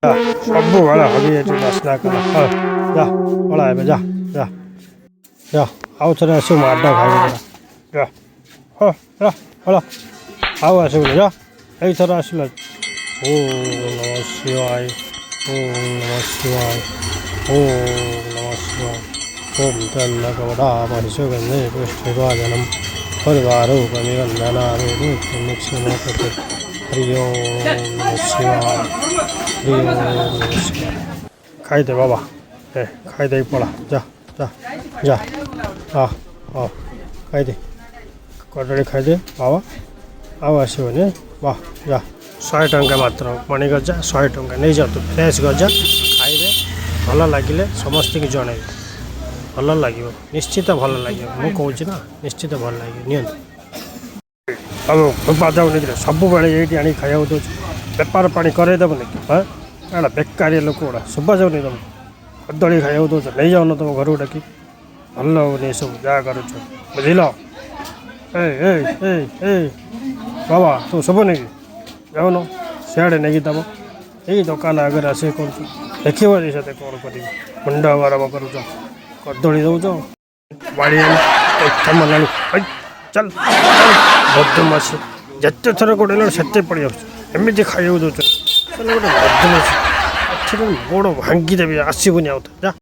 ସବୁବେଳେ ହବି ଏଠି ବାସ୍ନା କଲା ଯା ପଳା ଏବେ ଯା ଯା ଯା ଆଉ ଥରେ ଆସିବୁ ମାଡ଼ ଖାଇବି ଯା ହଁ ଯା ପଳା ଆଉ ଆସିବୁନି ଯା ଏଇଥର ଆସିଲା ଓମ୍ ନମଃ ଶିବାୟ ଓମ୍ ନମଃ ଶିବାୟ ଓମ୍ ନମଃ ଶିବାୟ ଓମ୍ त्र्यम्बकवदामहि सुगन्धे पुष्टिवर्धनम् उर्वारुकमिवन्दनामि नित्यं हरि ओम नमः शिवाय हरि ओम नमः शिवाय खाई दे बाबा ए खाई दे पड़ा जा जा जा हाँ खाई दे कदली खाई दे बाबा आउ आसबनि वाह जा 100 टंका मात्र मणि गजा 100 टंका नहीं जा तू फ्रेश गजा खाइबे भल लगिले समस्त की जन भल लगे निश्चित भल लगे मुझे कौच ना निश्चित भल लगे नि जाऊनी सब बेले ये आनी खाया दौर बेपार पानी करदेबनि हाँ एड़ा बेकारिया लोक गुड़ा शुभा जाऊनी तुम कदली खाया दौर नहीं जाऊन तुम घर डाकी भल हे सब जहाँ कर बुझल ए ए ए ए बाबा तू शुभुनि कि जाऊन सियाड़े नहीं दब यही दुकान आगे आस कर देखिए से कौन कर मुंड गरम कर कदली दौच बाड़ी मना चल बदमाशी जिते थर गोड़े से पड़ जामती खाया दौर गोटे बदमाशी गोड़ भांगी देवी आसबुनि आउ जा।